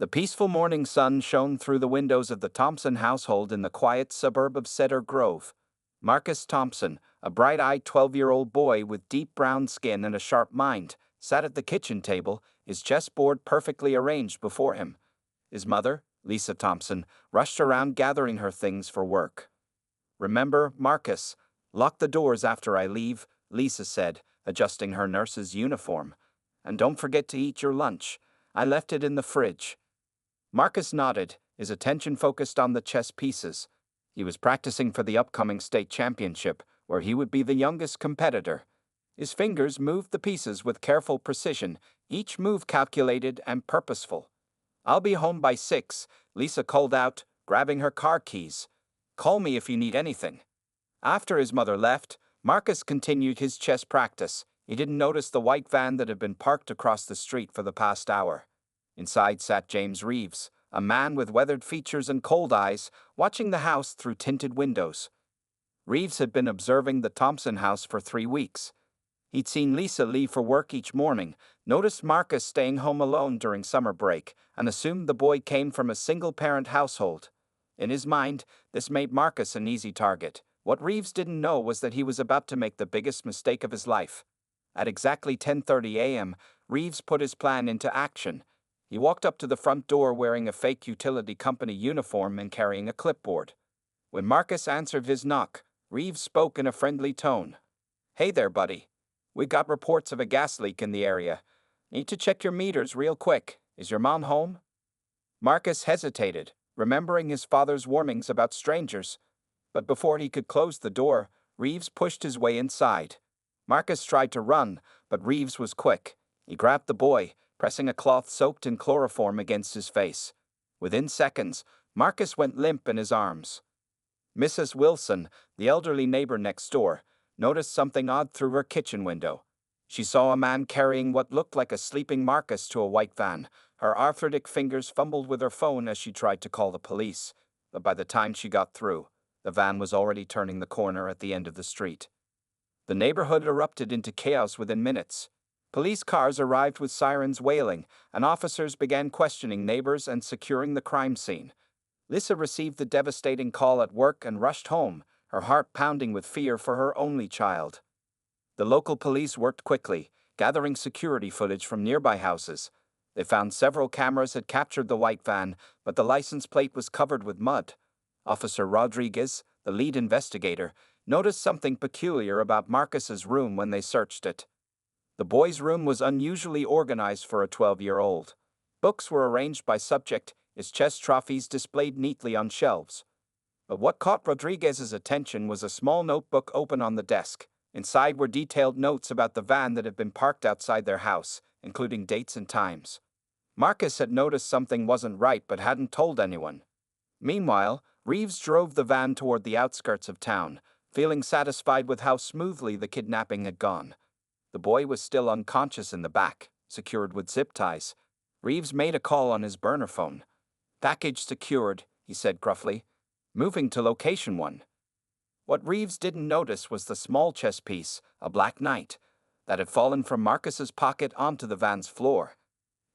The peaceful morning sun shone through the windows of the Thompson household in the quiet suburb of Cedar Grove. Marcus Thompson, a bright-eyed 12-year-old boy with deep brown skin and a sharp mind, sat at the kitchen table, his chessboard perfectly arranged before him. His mother, Lisa Thompson, rushed around gathering her things for work. "Remember, Marcus, lock the doors after I leave," Lisa said, adjusting her nurse's uniform. "And don't forget to eat your lunch. I left it in the fridge." Marcus nodded, his attention focused on the chess pieces. He was practicing for the upcoming state championship, where he would be the youngest competitor. His fingers moved the pieces with careful precision, each move calculated and purposeful. "I'll be home by 6, Lisa called out, grabbing her car keys. "Call me if you need anything." After his mother left, Marcus continued his chess practice. He didn't notice the white van that had been parked across the street for the past hour. Inside sat James Reeves, a man with weathered features and cold eyes, watching the house through tinted windows. Reeves had been observing the Thompson house for 3 weeks. He'd seen Lisa leave for work each morning, noticed Marcus staying home alone during summer break, and assumed the boy came from a single-parent household. In his mind, this made Marcus an easy target. What Reeves didn't know was that he was about to make the biggest mistake of his life. At exactly 10:30 a.m., Reeves put his plan into action. He walked up to the front door wearing a fake utility company uniform and carrying a clipboard. When Marcus answered his knock, Reeves spoke in a friendly tone. "Hey there, buddy. We got reports of a gas leak in the area. Need to check your meters real quick. Is your mom home?" Marcus hesitated, remembering his father's warnings about strangers. But before he could close the door, Reeves pushed his way inside. Marcus tried to run, but Reeves was quick. He grabbed the boy, pressing a cloth soaked in chloroform against his face. Within seconds, Marcus went limp in his arms. Mrs. Wilson, the elderly neighbor next door, noticed something odd through her kitchen window. She saw a man carrying what looked like a sleeping Marcus to a white van. Her arthritic fingers fumbled with her phone as she tried to call the police, but by the time she got through, the van was already turning the corner at the end of the street. The neighborhood erupted into chaos within minutes. Police cars arrived with sirens wailing, and officers began questioning neighbors and securing the crime scene. Lisa received the devastating call at work and rushed home, her heart pounding with fear for her only child. The local police worked quickly, gathering security footage from nearby houses. They found several cameras had captured the white van, but the license plate was covered with mud. Officer Rodriguez, the lead investigator, noticed something peculiar about Marcus's room when they searched it. The boy's room was unusually organized for a 12-year-old. Books were arranged by subject, his chess trophies displayed neatly on shelves. But what caught Rodriguez's attention was a small notebook open on the desk. Inside were detailed notes about the van that had been parked outside their house, including dates and times. Marcus had noticed something wasn't right but hadn't told anyone. Meanwhile, Reeves drove the van toward the outskirts of town, feeling satisfied with how smoothly the kidnapping had gone. The boy was still unconscious in the back, secured with zip ties. Reeves made a call on his burner phone. "Package secured," he said gruffly. "Moving to location 1. What Reeves didn't notice was the small chess piece, a black knight, that had fallen from Marcus's pocket onto the van's floor.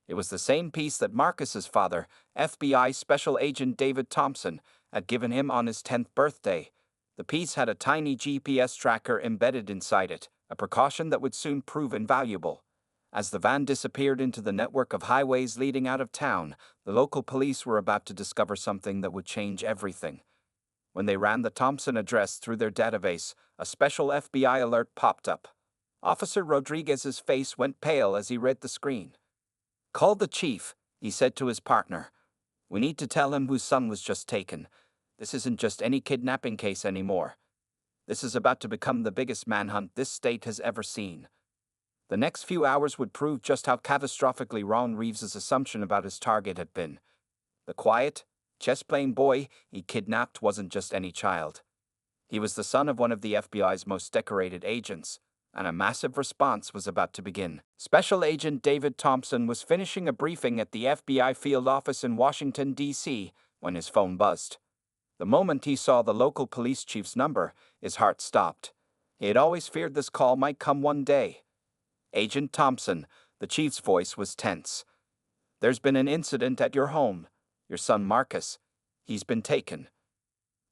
It was the same piece that Marcus's father, FBI Special Agent David Thompson, had given him on his 10th birthday. The piece had a tiny GPS tracker embedded inside it, a precaution that would soon prove invaluable. As the van disappeared into the network of highways leading out of town, the local police were about to discover something that would change everything. When they ran the Thompson address through their database, a special FBI alert popped up. Officer Rodriguez's face went pale as he read the screen. "Call the chief," he said to his partner. "We need to tell him whose son was just taken. This isn't just any kidnapping case anymore. This is about to become the biggest manhunt this state has ever seen." The next few hours would prove just how catastrophically wrong Reeves's assumption about his target had been. The quiet, chess-playing boy he kidnapped wasn't just any child. He was the son of one of the FBI's most decorated agents, and a massive response was about to begin. Special Agent David Thompson was finishing a briefing at the FBI field office in Washington, D.C., when his phone buzzed. The moment he saw the local police chief's number, his heart stopped. He had always feared this call might come one day. "Agent Thompson," the chief's voice was tense. There's been an incident at your home. Your son Marcus. He's been taken.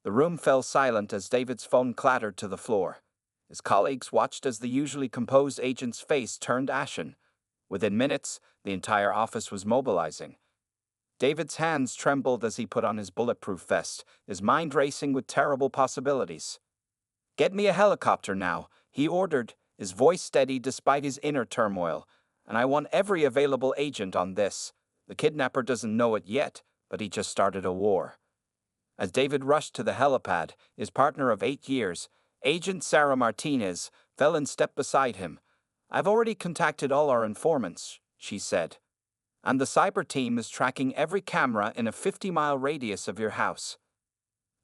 The room fell silent as David's phone clattered to the floor. His colleagues watched as the usually composed agent's face turned ashen. Within minutes, the entire office was mobilizing. David's hands trembled as he put on his bulletproof vest, his mind racing with terrible possibilities. "Get me a helicopter now," he ordered, his voice steady despite his inner turmoil. "And I want every available agent on this. The kidnapper doesn't know it yet, but he just started a war." As David rushed to the helipad, his partner of 8 years, Agent Sarah Martinez, fell in step beside him. "I've already contacted all our informants," she said. "And the cyber team is tracking every camera in a 50-mile radius of your house."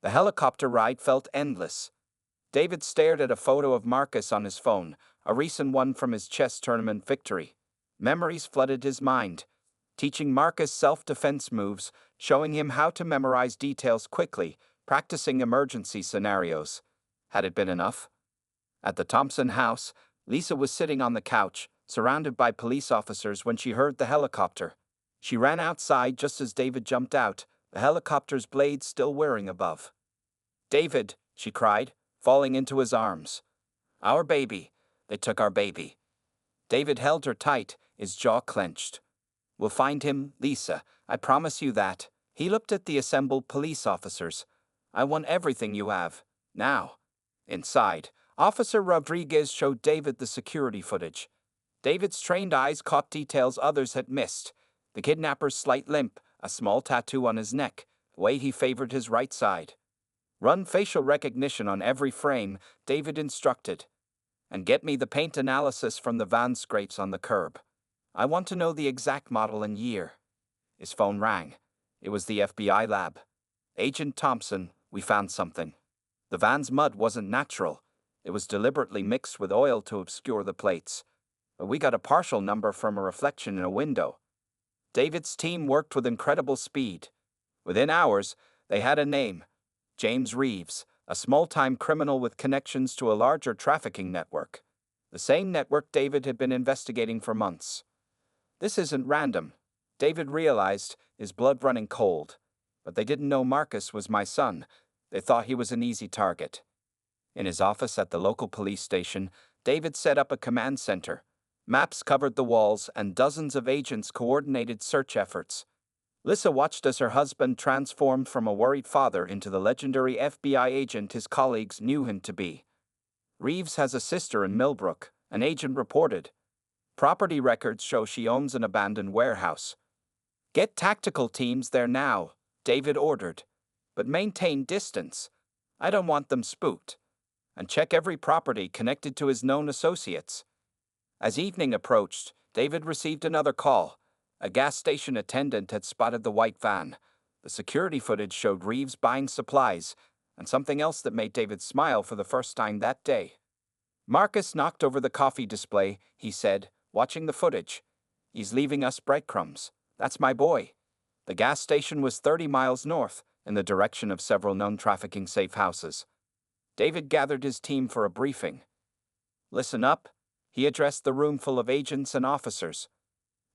The helicopter ride felt endless. David stared at a photo of Marcus on his phone, a recent one from his chess tournament victory. Memories flooded his mind, teaching Marcus self-defense moves, showing him how to memorize details quickly, practicing emergency scenarios. Had it been enough? At the Thompson house, Lisa was sitting on the couch, surrounded by police officers when she heard the helicopter. She ran outside just as David jumped out, the helicopter's blades still whirring above. "David," she cried, falling into his arms. "Our baby. They took our baby." David held her tight, his jaw clenched. "We'll find him, Lisa. I promise you that." He looked at the assembled police officers. "I want everything you have. Now." Inside, Officer Rodriguez showed David the security footage. David's trained eyes caught details others had missed. The kidnapper's slight limp, a small tattoo on his neck, the way he favored his right side. "Run facial recognition on every frame," David instructed. "And get me the paint analysis from the van scrapes on the curb. I want to know the exact model and year." His phone rang. It was the FBI lab. "Agent Thompson, we found something. The van's mud wasn't natural. It was deliberately mixed with oil to obscure the plates. But we got a partial number from a reflection in a window." David's team worked with incredible speed. Within hours, they had a name: James Reeves, a small-time criminal with connections to a larger trafficking network. The same network David had been investigating for months. "This isn't random," David realized, his blood running cold. "But they didn't know Marcus was my son. They thought he was an easy target." In his office at the local police station, David set up a command center. Maps covered the walls, and dozens of agents coordinated search efforts. Lisa watched as her husband transformed from a worried father into the legendary FBI agent his colleagues knew him to be. "Reeves has a sister in Millbrook," an agent reported. "Property records show she owns an abandoned warehouse." "Get tactical teams there now," David ordered. "But maintain distance. I don't want them spooked. And check every property connected to his known associates." As evening approached, David received another call. A gas station attendant had spotted the white van. The security footage showed Reeves buying supplies, and something else that made David smile for the first time that day. "Marcus knocked over the coffee display," he said, watching the footage. "He's leaving us breadcrumbs. That's my boy." The gas station was 30 miles north, in the direction of several known trafficking safe houses. David gathered his team for a briefing. "Listen up," he addressed the room full of agents and officers.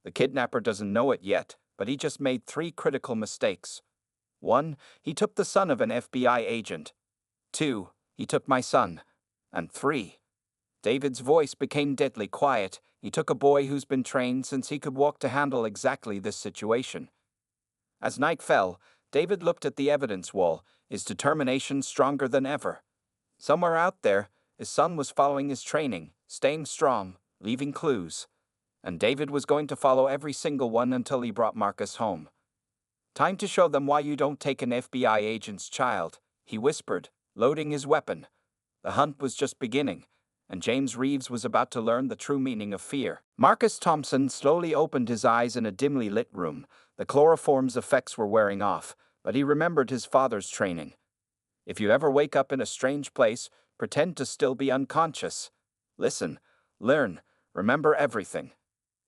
"The kidnapper doesn't know it yet, but he just made 3 critical mistakes. 1, he took the son of an FBI agent. 2, he took my son. And 3, David's voice became deadly quiet. He took a boy who's been trained since he could walk to handle exactly this situation." As night fell, David looked at the evidence wall, his determination stronger than ever. Somewhere out there, his son was following his training, staying strong, leaving clues. And David was going to follow every single one until he brought Marcus home. "Time to show them why you don't take an FBI agent's child," he whispered, loading his weapon. The hunt was just beginning, and James Reeves was about to learn the true meaning of fear. Marcus Thompson slowly opened his eyes in a dimly lit room. The chloroform's effects were wearing off, but he remembered his father's training. "If you ever wake up in a strange place, pretend to still be unconscious. Listen, learn, remember everything."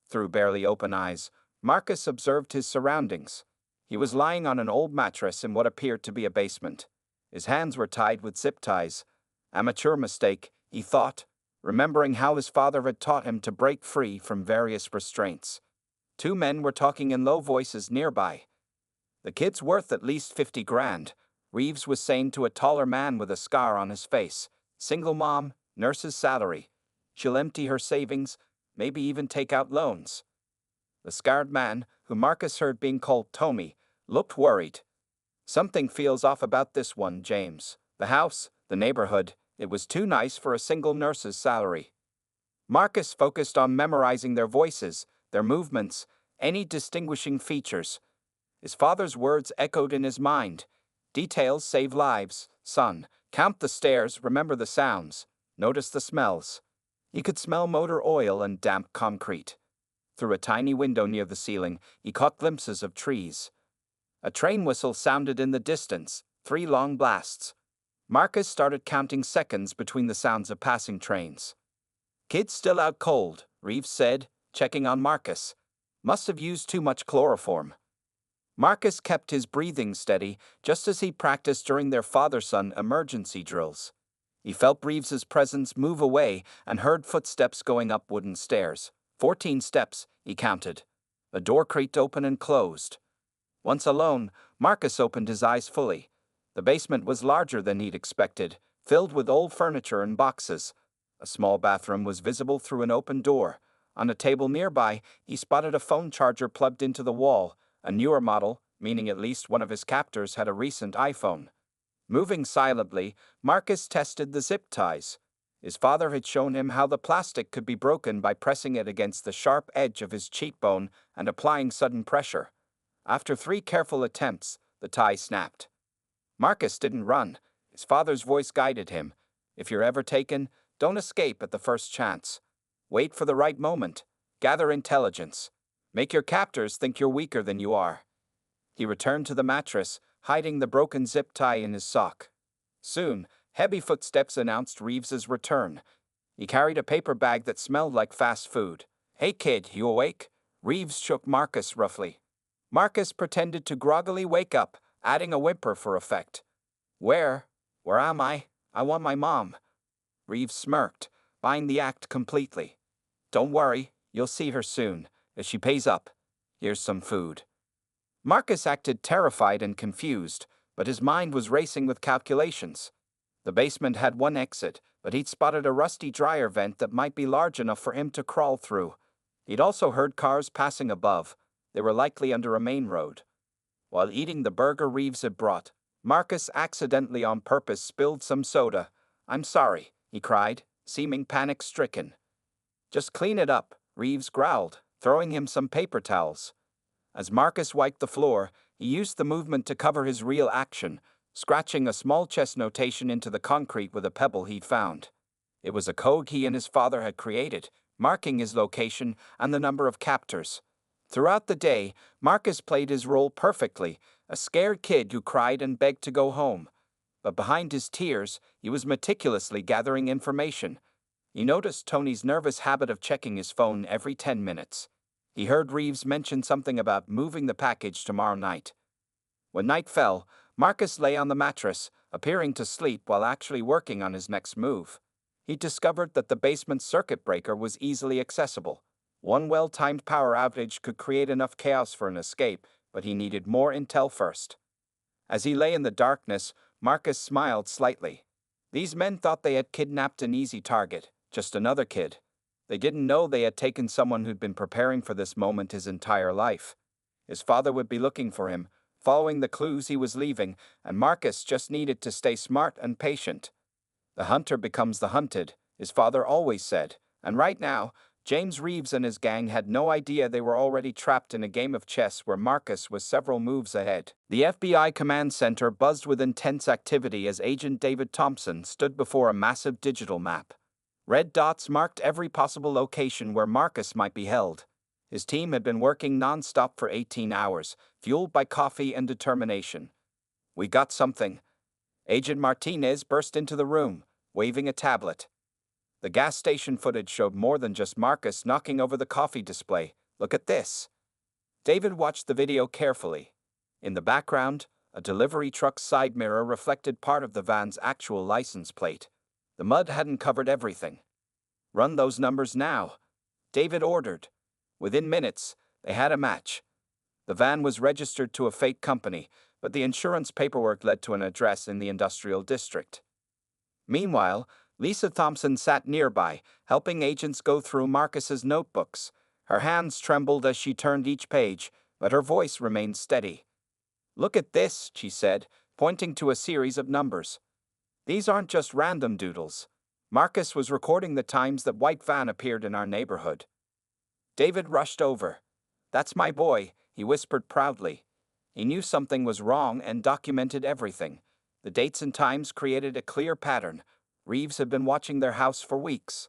Through barely open eyes, Marcus observed his surroundings. He was lying on an old mattress in what appeared to be a basement. His hands were tied with zip ties. Amateur mistake, he thought, remembering how his father had taught him to break free from various restraints. Two men were talking in low voices nearby. "The kid's worth at least 50 grand," Reeves was saying to a taller man with a scar on his face. "Single mom, nurse's salary. She'll empty her savings, maybe even take out loans." The scarred man, who Marcus heard being called Tommy, looked worried. "Something feels off about this one, James. The house, the neighborhood, it was too nice for a single nurse's salary." Marcus focused on memorizing their voices, their movements, any distinguishing features. His father's words echoed in his mind. "Details save lives, son. Count the stairs, remember the sounds, notice the smells." He could smell motor oil and damp concrete. Through a tiny window near the ceiling, he caught glimpses of trees. A train whistle sounded in the distance, 3 long blasts. Marcus started counting seconds between the sounds of passing trains. "Kid's still out cold," Reeves said, checking on Marcus. "Must have used too much chloroform." Marcus kept his breathing steady, just as he practiced during their father-son emergency drills. He felt Reeves's presence move away and heard footsteps going up wooden stairs. 14 steps, he counted. A door creaked open and closed. Once alone, Marcus opened his eyes fully. The basement was larger than he'd expected, filled with old furniture and boxes. A small bathroom was visible through an open door. On a table nearby, he spotted a phone charger plugged into the wall, a newer model, meaning at least one of his captors had a recent iPhone. Moving silently, Marcus tested the zip ties. His father had shown him how the plastic could be broken by pressing it against the sharp edge of his cheekbone and applying sudden pressure. After 3 careful attempts, the tie snapped. Marcus didn't run. His father's voice guided him. "If you're ever taken, don't escape at the first chance. Wait for the right moment. Gather intelligence. Make your captors think you're weaker than you are." He returned to the mattress, hiding the broken zip tie in his sock. Soon, heavy footsteps announced Reeves's return. He carried a paper bag that smelled like fast food. "Hey kid, you awake?" Reeves shook Marcus roughly. Marcus pretended to groggily wake up, adding a whimper for effect. Where am I? I want my mom." Reeves smirked, buying the act completely. "Don't worry, you'll see her soon. If she pays up, here's some food." Marcus acted terrified and confused, but his mind was racing with calculations. The basement had one exit, but he'd spotted a rusty dryer vent that might be large enough for him to crawl through. He'd also heard cars passing above. They were likely under a main road. While eating the burger Reeves had brought, Marcus accidentally on purpose spilled some soda. "I'm sorry," he cried, seeming panic-stricken. "Just clean it up," Reeves growled, throwing him some paper towels. As Marcus wiped the floor, he used the movement to cover his real action, scratching a small chess notation into the concrete with a pebble he'd found. It was a code he and his father had created, marking his location and the number of captors. Throughout the day, Marcus played his role perfectly, a scared kid who cried and begged to go home. But behind his tears, he was meticulously gathering information. He noticed Tony's nervous habit of checking his phone every 10 minutes. He heard Reeves mention something about moving the package tomorrow night. When night fell, Marcus lay on the mattress, appearing to sleep while actually working on his next move. He discovered that the basement circuit breaker was easily accessible. One well-timed power outage could create enough chaos for an escape, but he needed more intel first. As he lay in the darkness, Marcus smiled slightly. These men thought they had kidnapped an easy target, just another kid. They didn't know they had taken someone who'd been preparing for this moment his entire life. His father would be looking for him, following the clues he was leaving, and Marcus just needed to stay smart and patient. The hunter becomes the hunted, his father always said, and right now, James Reeves and his gang had no idea they were already trapped in a game of chess where Marcus was several moves ahead. The FBI command center buzzed with intense activity as Agent David Thompson stood before a massive digital map. Red dots marked every possible location where Marcus might be held. His team had been working non-stop for 18 hours, fueled by coffee and determination. "We got something." Agent Martinez burst into the room, waving a tablet. The gas station footage showed more than just Marcus knocking over the coffee display. "Look at this." David watched the video carefully. In the background, a delivery truck's side mirror reflected part of the van's actual license plate. The mud hadn't covered everything. "Run those numbers now," David ordered. Within minutes, They had a match. The van was registered to a fake company, but the insurance paperwork led to an address in the industrial district. Meanwhile, Lisa Thompson sat nearby, helping agents go through Marcus's notebooks. Her hands trembled as she turned each page, but her voice remained steady. "Look at this," she said, pointing to a series of numbers. "These aren't just random doodles. Marcus was recording the times that white van appeared in our neighborhood." David rushed over. "That's my boy," he whispered proudly. He knew something was wrong and documented everything. The dates and times created a clear pattern. Reeves had been watching their house for weeks.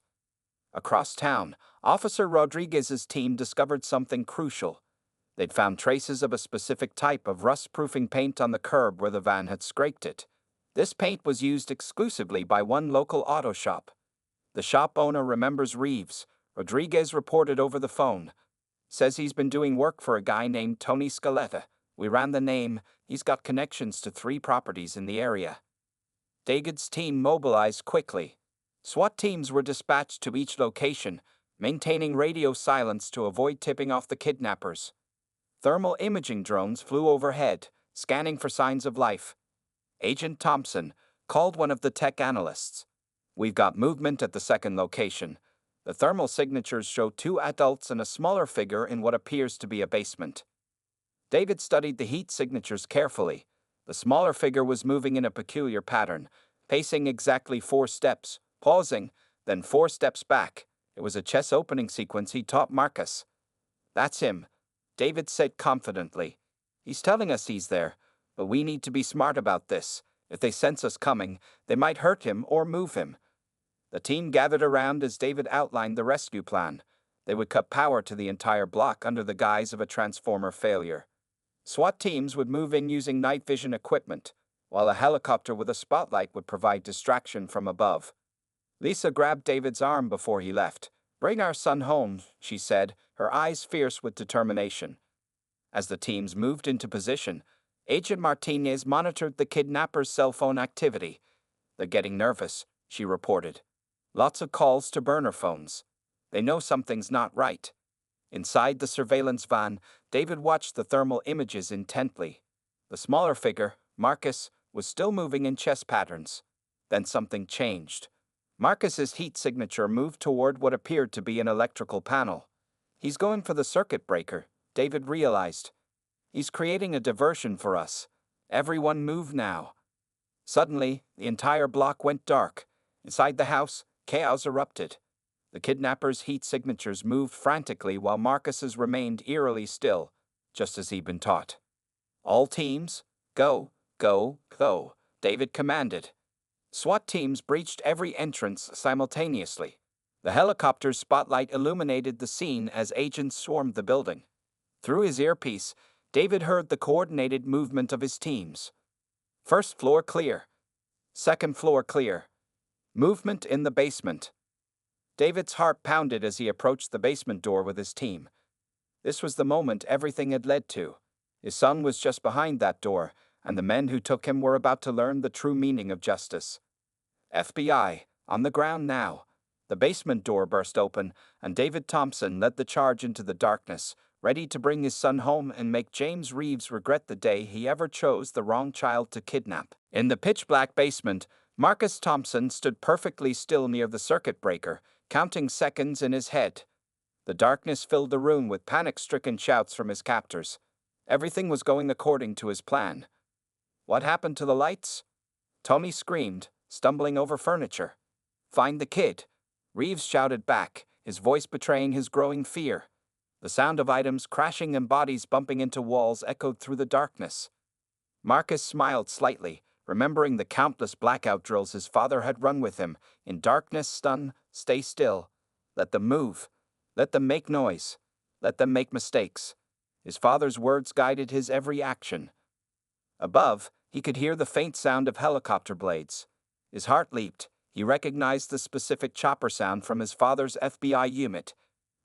Across town, Officer Rodriguez's team discovered something crucial. They'd found traces of a specific type of rust-proofing paint on the curb where the van had scraped it. This paint was used exclusively by one local auto shop. The shop owner remembers Reeves. Rodriguez reported over the phone. "Says he's been doing work for a guy named Tony Scaletta. We ran the name. He's got connections to 3 properties in the area." David's team mobilized quickly. SWAT teams were dispatched to each location, maintaining radio silence to avoid tipping off the kidnappers. Thermal imaging drones flew overhead, scanning for signs of life. Agent Thompson called one of the tech analysts. "We've got movement at the second location. The thermal signatures show 2 adults and a smaller figure in what appears to be a basement." David studied the heat signatures carefully. The smaller figure was moving in a peculiar pattern, pacing exactly 4 steps, pausing, then 4 steps back. It was a chest opening sequence he taught Marcus. "That's him," David said confidently. "He's telling us he's there, but we need to be smart about this. If they sense us coming, they might hurt him or move him." The team gathered around as David outlined the rescue plan. They would cut power to the entire block under the guise of a transformer failure. SWAT teams would move in using night vision equipment, while a helicopter with a spotlight would provide distraction from above. Lisa grabbed David's arm before he left. "Bring our son home," she said, her eyes fierce with determination. As the teams moved into position, Agent Martinez monitored the kidnappers' cell phone activity. "They're getting nervous," she reported. "Lots of calls to burner phones. They know something's not right." Inside the surveillance van, David watched the thermal images intently. The smaller figure, Marcus, was still moving in chess patterns. Then something changed. Marcus's heat signature moved toward what appeared to be an electrical panel. "He's going for the circuit breaker," David realized. "He's creating a diversion for us. Everyone move now." Suddenly, the entire block went dark. Inside the house, chaos erupted. The kidnappers' heat signatures moved frantically while Marcus's remained eerily still, just as he'd been taught. "All teams, go, go, go," David commanded. SWAT teams breached every entrance simultaneously. The helicopter's spotlight illuminated the scene as agents swarmed the building. Through his earpiece, David heard the coordinated movement of his teams. "First floor clear. Second floor clear. Movement in the basement." David's heart pounded as he approached the basement door with his team. This was the moment everything had led to. His son was just behind that door, and the men who took him were about to learn the true meaning of justice. FBI, on the ground now. The basement door burst open, and David Thompson led the charge into the darkness, ready to bring his son home and make James Reeves regret the day he ever chose the wrong child to kidnap. In the pitch-black basement, Marcus Thompson stood perfectly still near the circuit breaker, counting seconds in his head. The darkness filled the room with panic-stricken shouts from his captors. Everything was going according to his plan. "What happened to the lights?" Tommy screamed, stumbling over furniture. "Find the kid," Reeves shouted back, his voice betraying his growing fear. The sound of items crashing and bodies bumping into walls echoed through the darkness. Marcus smiled slightly, remembering the countless blackout drills his father had run with him. "In darkness, stun, stay still. Let them move. Let them make noise. Let them make mistakes." His father's words guided his every action. Above, he could hear the faint sound of helicopter blades. His heart leaped. He recognized the specific chopper sound from his father's FBI unit.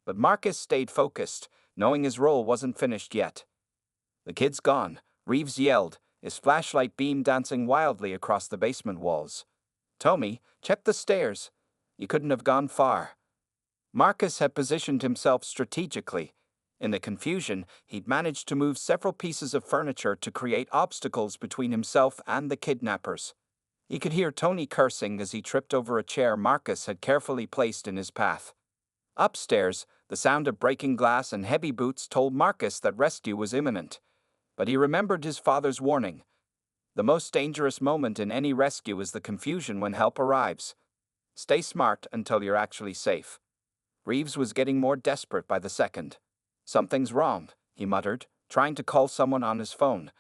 But Marcus stayed focused, knowing his role wasn't finished yet. "The kid's gone," Reeves yelled, his flashlight beam dancing wildly across the basement walls. "Tommy, check the stairs. You couldn't have gone far." Marcus had positioned himself strategically. In the confusion, he'd managed to move several pieces of furniture to create obstacles between himself and the kidnappers. He could hear Tony cursing as he tripped over a chair Marcus had carefully placed in his path. Upstairs, the sound of breaking glass and heavy boots told Marcus that rescue was imminent. But he remembered his father's warning. The most dangerous moment in any rescue is the confusion when help arrives. Stay smart until you're actually safe. Reeves was getting more desperate by the second. Something's wrong, he muttered, trying to call someone on his phone.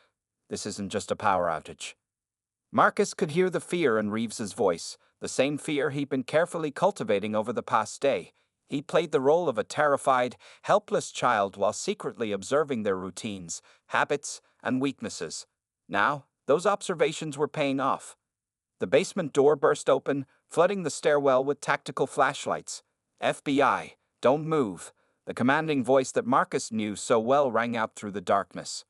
This isn't just a power outage. Marcus could hear the fear in Reeves's voice, the same fear he'd been carefully cultivating over the past day. He played the role of a terrified, helpless child while secretly observing their routines, habits, and weaknesses. Now, those observations were paying off. The basement door burst open, flooding the stairwell with tactical flashlights. FBI, don't move. The commanding voice that Marcus knew so well rang out through the darkness.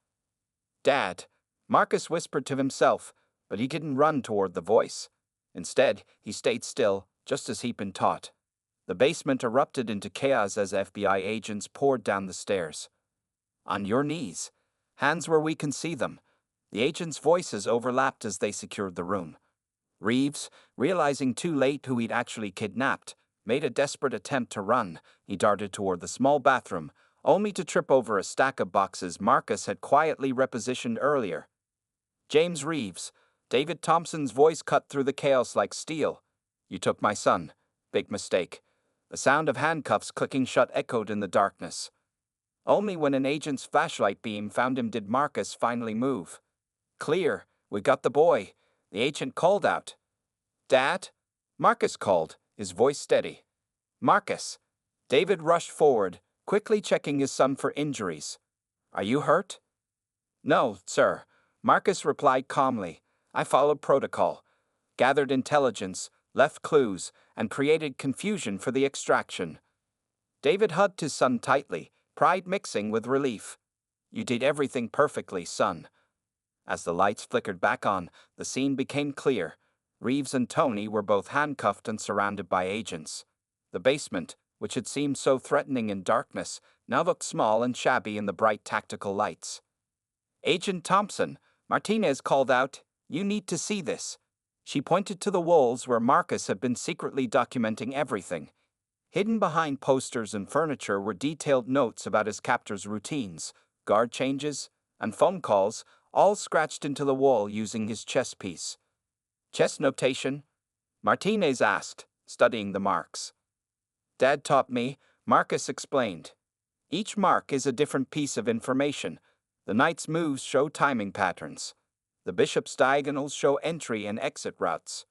Dad, Marcus whispered to himself, but he didn't run toward the voice. Instead, he stayed still, just as he'd been taught. The basement erupted into chaos as FBI agents poured down the stairs. On your knees. Hands where we can see them. The agents' voices overlapped as they secured the room. Reeves, realizing too late who he'd actually kidnapped, made a desperate attempt to run. He darted toward the small bathroom, only to trip over a stack of boxes Marcus had quietly repositioned earlier. James Reeves, David Thompson's voice cut through the chaos like steel. You took my son. Big mistake. The sound of handcuffs clicking shut echoed in the darkness. Only when an agent's flashlight beam found him did Marcus finally move. Clear, we got the boy, the agent called out. Dad? Marcus called, his voice steady. Marcus. David rushed forward, quickly checking his son for injuries. Are you hurt? No, sir, Marcus replied calmly. I followed protocol, gathered intelligence, left clues, and created confusion for the extraction. David hugged his son tightly, pride mixing with relief. You did everything perfectly, son. As the lights flickered back on, the scene became clear. Reeves and Tony were both handcuffed and surrounded by agents. The basement, which had seemed so threatening in darkness, now looked small and shabby in the bright tactical lights. Agent Thompson, Martinez called out, you need to see this. She pointed to the walls where Marcus had been secretly documenting everything. Hidden behind posters and furniture were detailed notes about his captor's routines, guard changes, and phone calls, all scratched into the wall using his chess piece. Chess notation? Martinez asked, studying the marks. Dad taught me, Marcus explained. Each mark is a different piece of information. The knight's moves show timing patterns. The bishop's diagonals show entry and exit routes.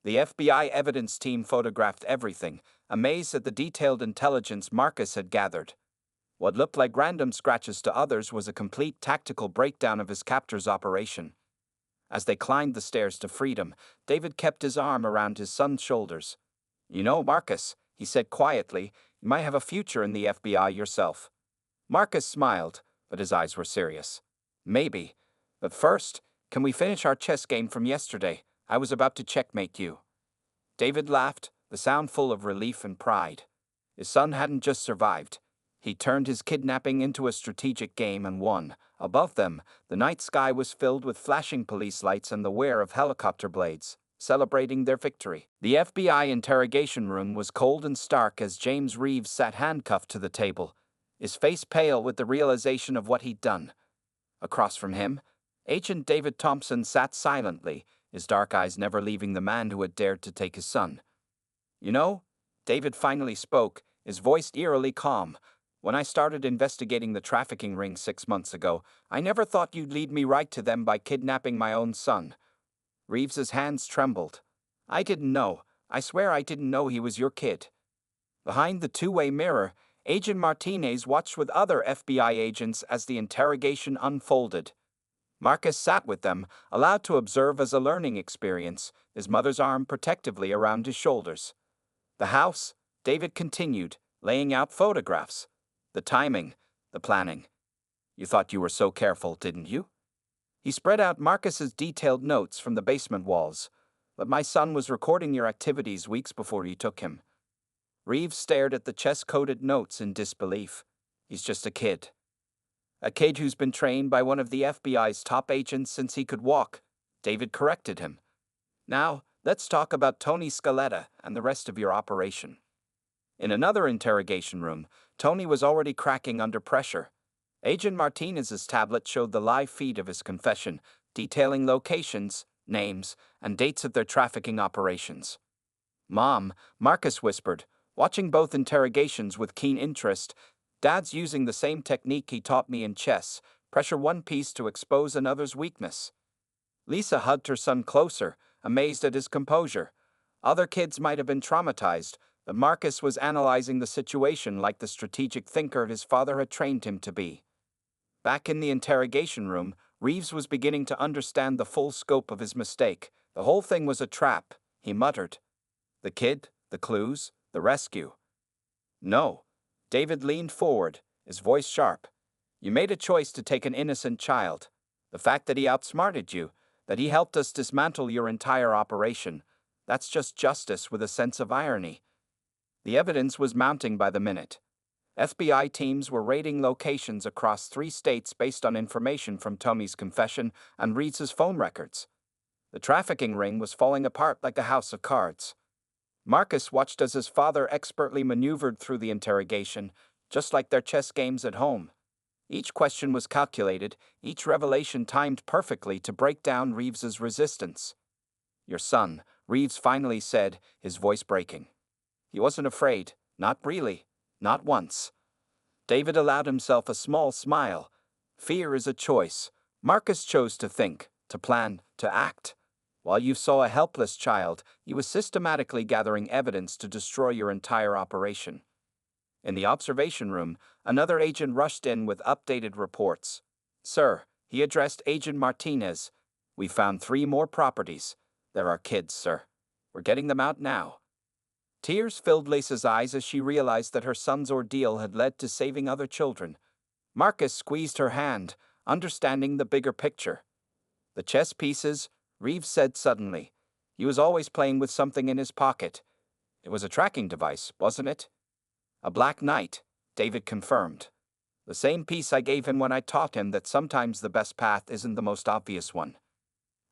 The FBI evidence team photographed everything, amazed at the detailed intelligence Marcus had gathered. What looked like random scratches to others was a complete tactical breakdown of his captor's operation. As they climbed the stairs to freedom, David kept his arm around his son's shoulders. You know, Marcus, he said quietly, you might have a future in the FBI yourself. Marcus smiled, but his eyes were serious. Maybe. But first, can we finish our chess game from yesterday? I was about to checkmate you. David laughed, the sound full of relief and pride. His son hadn't just survived. He turned his kidnapping into a strategic game and won. Above them, the night sky was filled with flashing police lights and the whir of helicopter blades, celebrating their victory. The FBI interrogation room was cold and stark as James Reeves sat handcuffed to the table, his face pale with the realization of what he'd done. Across from him, Agent David Thompson sat silently, his dark eyes never leaving the man who had dared to take his son. You know, David finally spoke, his voice eerily calm. When I started investigating the trafficking ring 6 months ago, I never thought you'd lead me right to them by kidnapping my own son. Reeves's hands trembled. I didn't know. I swear I didn't know he was your kid. Behind the two-way mirror, Agent Martinez watched with other FBI agents as the interrogation unfolded. Marcus sat with them, allowed to observe as a learning experience, his mother's arm protectively around his shoulders. The house, David continued, laying out photographs. The timing, the planning. You thought you were so careful, didn't you? He spread out Marcus's detailed notes from the basement walls. But my son was recording your activities weeks before you took him. Reeves stared at the chess-coded notes in disbelief. He's just a kid. A kid who's been trained by one of the FBI's top agents since he could walk. David corrected him. Now, let's talk about Tony Scaletta and the rest of your operation. In another interrogation room, Tony was already cracking under pressure. Agent Martinez's tablet showed the live feed of his confession, detailing locations, names, and dates of their trafficking operations. Mom, Marcus whispered, watching both interrogations with keen interest. Dad's using the same technique he taught me in chess, pressure one piece to expose another's weakness. Lisa hugged her son closer, amazed at his composure. Other kids might have been traumatized, but Marcus was analyzing the situation like the strategic thinker his father had trained him to be. Back in the interrogation room, Reeves was beginning to understand the full scope of his mistake. The whole thing was a trap, he muttered. The kid, the clues, the rescue. No. David leaned forward, his voice sharp. You made a choice to take an innocent child. The fact that he outsmarted you, that he helped us dismantle your entire operation, that's just justice with a sense of irony. The evidence was mounting by the minute. FBI teams were raiding locations across 3 states based on information from Tony's confession and Reeves' phone records. The trafficking ring was falling apart like a house of cards. Marcus watched as his father expertly maneuvered through the interrogation, just like their chess games at home. Each question was calculated, each revelation timed perfectly to break down Reeves' resistance. Your son, Reeves finally said, his voice breaking. He wasn't afraid, not really, not once. David allowed himself a small smile. Fear is a choice. Marcus chose to think, to plan, to act. While you saw a helpless child, he was systematically gathering evidence to destroy your entire operation. In the observation room, another agent rushed in with updated reports. Sir, he addressed Agent Martinez. We found 3 more properties. There are kids, sir. We're getting them out now. Tears filled Lisa's eyes as she realized that her son's ordeal had led to saving other children. Marcus squeezed her hand, understanding the bigger picture. The chess pieces, Reeves said suddenly. He was always playing with something in his pocket. It was a tracking device, wasn't it? A black knight, David confirmed. The same piece I gave him when I taught him that sometimes the best path isn't the most obvious one.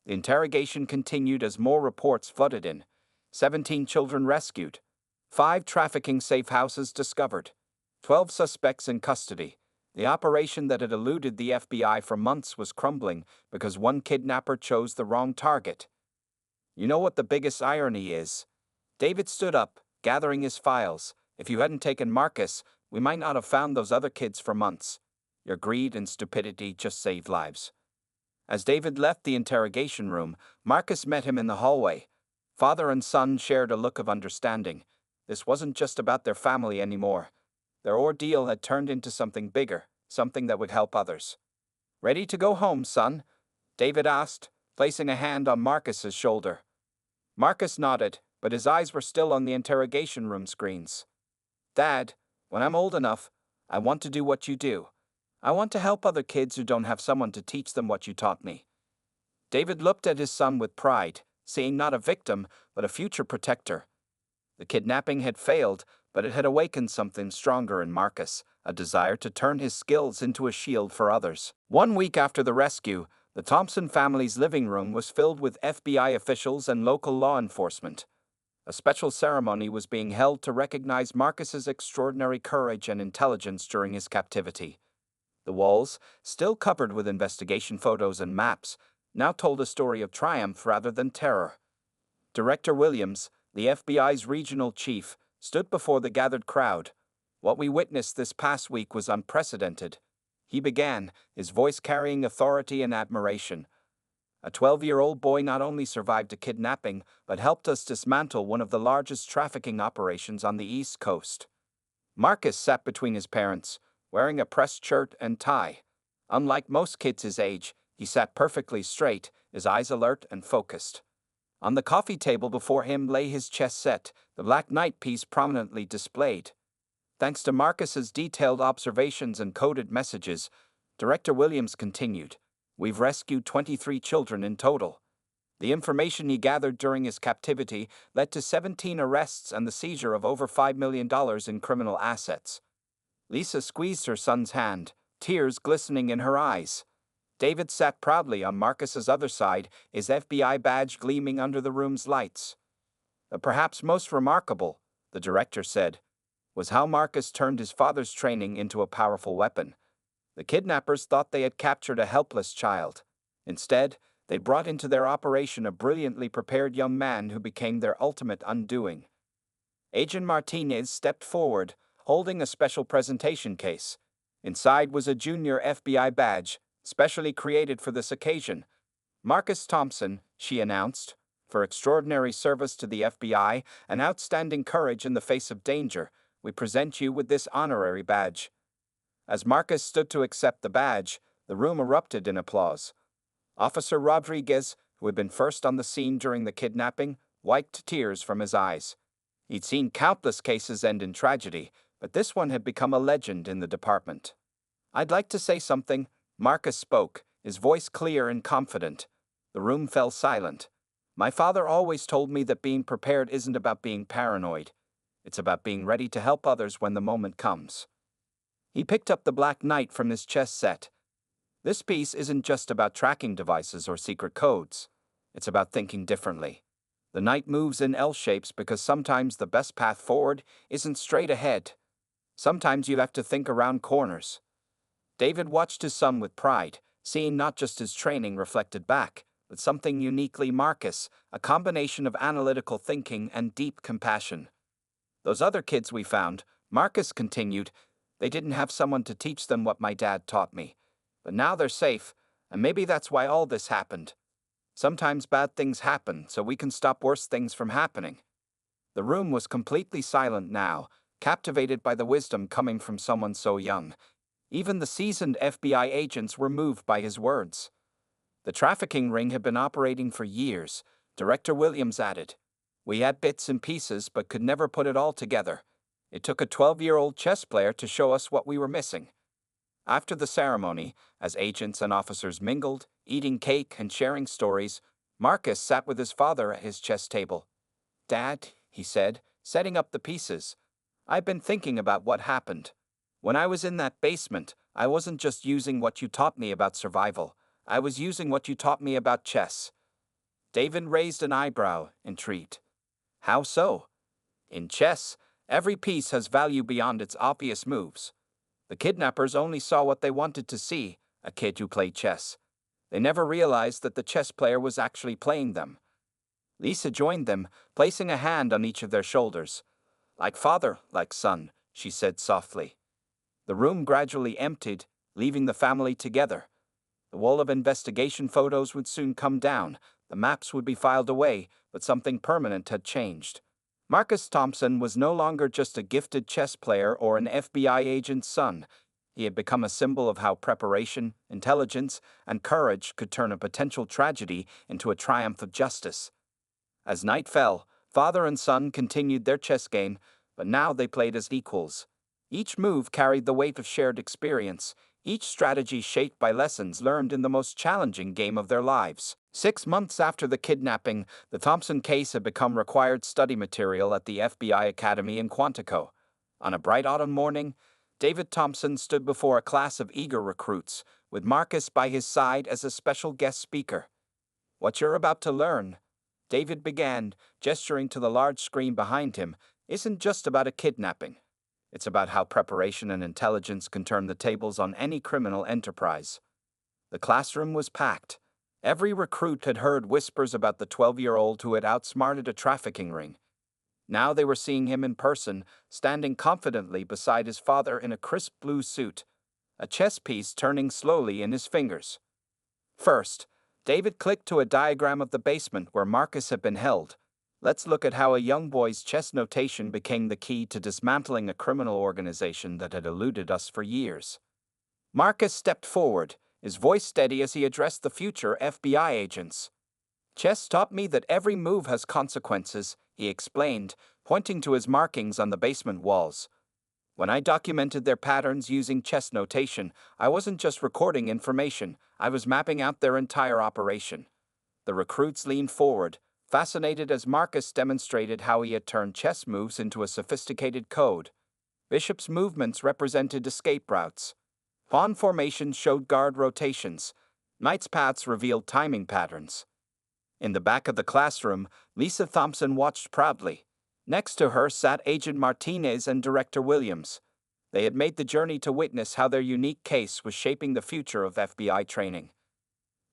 The interrogation continued as more reports flooded in. 17 children rescued. 5 trafficking safe houses discovered. 12 suspects in custody. The operation that had eluded the FBI for months was crumbling because one kidnapper chose the wrong target. You know what the biggest irony is? David stood up, gathering his files. If you hadn't taken Marcus, we might not have found those other kids for months. Your greed and stupidity just saved lives. As David left the interrogation room, Marcus met him in the hallway. Father and son shared a look of understanding. This wasn't just about their family anymore. Their ordeal had turned into something bigger, something that would help others. Ready to go home, son? David asked, placing a hand on Marcus's shoulder. Marcus nodded, but his eyes were still on the interrogation room screens. Dad, when I'm old enough, I want to do what you do. I want to help other kids who don't have someone to teach them what you taught me. David looked at his son with pride, seeing not a victim, but a future protector. The kidnapping had failed, but it had awakened something stronger in Marcus, a desire to turn his skills into a shield for others. 1 week after the rescue, the Thompson family's living room was filled with FBI officials and local law enforcement. A special ceremony was being held to recognize Marcus's extraordinary courage and intelligence during his captivity. The walls, still covered with investigation photos and maps, now told a story of triumph rather than terror. Director Williams, the FBI's regional chief, stood before the gathered crowd. What we witnessed this past week was unprecedented. He began, his voice carrying authority and admiration. A 12-year-old boy not only survived a kidnapping, but helped us dismantle one of the largest trafficking operations on the East Coast. Marcus sat between his parents, wearing a pressed shirt and tie. Unlike most kids his age, he sat perfectly straight, his eyes alert and focused. On the coffee table before him lay his chess set, the Black Knight piece prominently displayed. Thanks to Marcus's detailed observations and coded messages, Director Williams continued, we've rescued 23 children in total. The information he gathered during his captivity led to 17 arrests and the seizure of over $5 million in criminal assets. Lisa squeezed her son's hand, tears glistening in her eyes. David sat proudly on Marcus's other side, his FBI badge gleaming under the room's lights. But perhaps most remarkable, the director said, was how Marcus turned his father's training into a powerful weapon. The kidnappers thought they had captured a helpless child. Instead, they brought into their operation a brilliantly prepared young man who became their ultimate undoing. Agent Martinez stepped forward, holding a special presentation case. Inside was a junior FBI badge, specially created for this occasion. Marcus Thompson, she announced, for extraordinary service to the FBI and outstanding courage in the face of danger, we present you with this honorary badge. As Marcus stood to accept the badge, the room erupted in applause. Officer Rodriguez, who had been first on the scene during the kidnapping, wiped tears from his eyes. He'd seen countless cases end in tragedy, but this one had become a legend in the department. I'd like to say something, Marcus spoke, his voice clear and confident. The room fell silent. My father always told me that being prepared isn't about being paranoid. It's about being ready to help others when the moment comes. He picked up the Black Knight from his chess set. This piece isn't just about tracking devices or secret codes. It's about thinking differently. The knight moves in L shapes because sometimes the best path forward isn't straight ahead. Sometimes you have to think around corners. David watched his son with pride, seeing not just his training reflected back, but something uniquely Marcus, a combination of analytical thinking and deep compassion. Those other kids we found, Marcus continued, they didn't have someone to teach them what my dad taught me. But now they're safe, and maybe that's why all this happened. Sometimes bad things happen, so we can stop worse things from happening. The room was completely silent now, captivated by the wisdom coming from someone so young. Even the seasoned FBI agents were moved by his words. The trafficking ring had been operating for years, Director Williams added. We had bits and pieces but could never put it all together. It took a 12-year-old chess player to show us what we were missing. After the ceremony, as agents and officers mingled, eating cake and sharing stories, Marcus sat with his father at his chess table. Dad, he said, setting up the pieces, I've been thinking about what happened. When I was in that basement, I wasn't just using what you taught me about survival. I was using what you taught me about chess. David raised an eyebrow, intrigued. How so? In chess, every piece has value beyond its obvious moves. The kidnappers only saw what they wanted to see, a kid who played chess. They never realized that the chess player was actually playing them. Lisa joined them, placing a hand on each of their shoulders. Like father, like son, she said softly. The room gradually emptied, leaving the family together. The wall of investigation photos would soon come down, the maps would be filed away, but something permanent had changed. Marcus Thompson was no longer just a gifted chess player or an FBI agent's son. He had become a symbol of how preparation, intelligence, and courage could turn a potential tragedy into a triumph of justice. As night fell, father and son continued their chess game, but now they played as equals. Each move carried the weight of shared experience, each strategy shaped by lessons learned in the most challenging game of their lives. 6 months after the kidnapping, the Thompson case had become required study material at the FBI Academy in Quantico. On a bright autumn morning, David Thompson stood before a class of eager recruits, with Marcus by his side as a special guest speaker. What you're about to learn, David began, gesturing to the large screen behind him, isn't just about a kidnapping. It's about how preparation and intelligence can turn the tables on any criminal enterprise. The classroom was packed. Every recruit had heard whispers about the 12-year-old who had outsmarted a trafficking ring. Now they were seeing him in person, standing confidently beside his father in a crisp blue suit, a chess piece turning slowly in his fingers. First, David clicked to a diagram of the basement where Marcus had been held. Let's look at how a young boy's chess notation became the key to dismantling a criminal organization that had eluded us for years. Marcus stepped forward, his voice steady as he addressed the future FBI agents. Chess taught me that every move has consequences, he explained, pointing to his markings on the basement walls. When I documented their patterns using chess notation, I wasn't just recording information, I was mapping out their entire operation. The recruits leaned forward, fascinated as Marcus demonstrated how he had turned chess moves into a sophisticated code. Bishop's movements represented escape routes. Pawn formations showed guard rotations. Knight's paths revealed timing patterns. In the back of the classroom, Lisa Thompson watched proudly. Next to her sat Agent Martinez and Director Williams. They had made the journey to witness how their unique case was shaping the future of FBI training.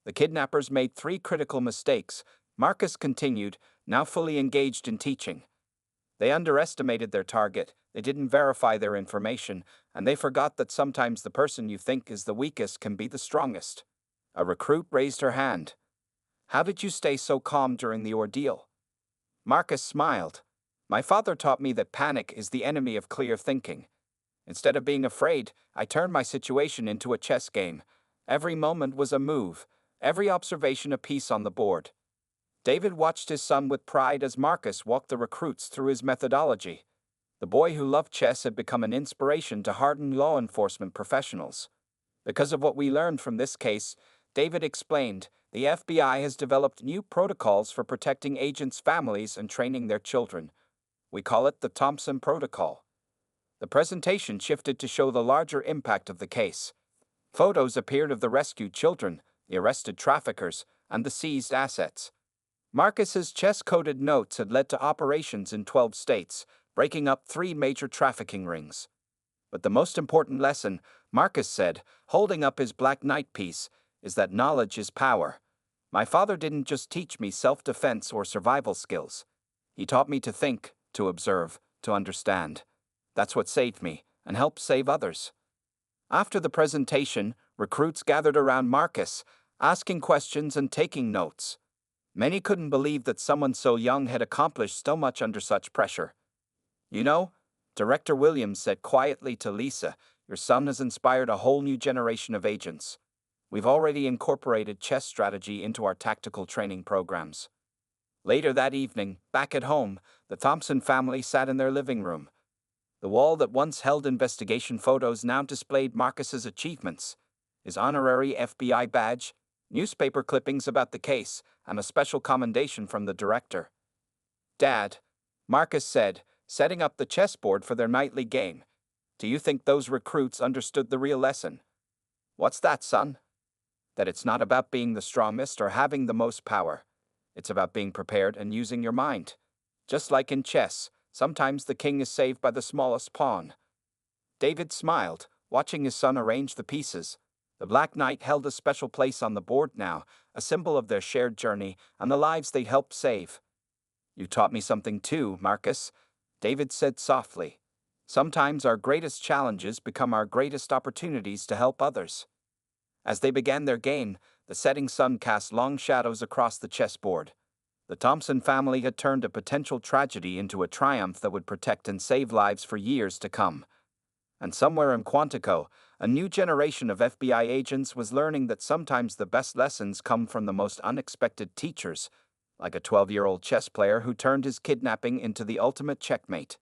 The kidnappers made 3 critical mistakes, Marcus continued, now fully engaged in teaching. They underestimated their target, they didn't verify their information, and they forgot that sometimes the person you think is the weakest can be the strongest. A recruit raised her hand. How did you stay so calm during the ordeal? Marcus smiled. My father taught me that panic is the enemy of clear thinking. Instead of being afraid, I turned my situation into a chess game. Every moment was a move, every observation a piece on the board. David watched his son with pride as Marcus walked the recruits through his methodology. The boy who loved chess had become an inspiration to hardened law enforcement professionals. Because of what we learned from this case, David explained, the FBI has developed new protocols for protecting agents' families and training their children. We call it the Thompson Protocol. The presentation shifted to show the larger impact of the case. Photos appeared of the rescued children, the arrested traffickers, and the seized assets. Marcus's chess-coded notes had led to operations in 12 states, breaking up 3 major trafficking rings. But the most important lesson, Marcus said, holding up his Black Knight piece, is that knowledge is power. My father didn't just teach me self-defense or survival skills. He taught me to think, to observe, to understand. That's what saved me, and helped save others. After the presentation, recruits gathered around Marcus, asking questions and taking notes. Many couldn't believe that someone so young had accomplished so much under such pressure. You know, Director Williams said quietly to Lisa, your son has inspired a whole new generation of agents. We've already incorporated chess strategy into our tactical training programs. Later that evening, back at home, the Thompson family sat in their living room. The wall that once held investigation photos now displayed Marcus's achievements, his honorary FBI badge, newspaper clippings about the case, and a special commendation from the director. Dad, Marcus said, setting up the chessboard for their nightly game. Do you think those recruits understood the real lesson? What's that, son? That it's not about being the strongest or having the most power. It's about being prepared and using your mind. Just like in chess, sometimes the king is saved by the smallest pawn. David smiled, watching his son arrange the pieces. The Black Knight held a special place on the board now, a symbol of their shared journey and the lives they helped save. You taught me something too, Marcus, David said softly. Sometimes our greatest challenges become our greatest opportunities to help others. As they began their game, the setting sun cast long shadows across the chessboard. The Thompson family had turned a potential tragedy into a triumph that would protect and save lives for years to come. And somewhere in Quantico, a new generation of FBI agents was learning that sometimes the best lessons come from the most unexpected teachers, like a 12-year-old chess player who turned his kidnapping into the ultimate checkmate.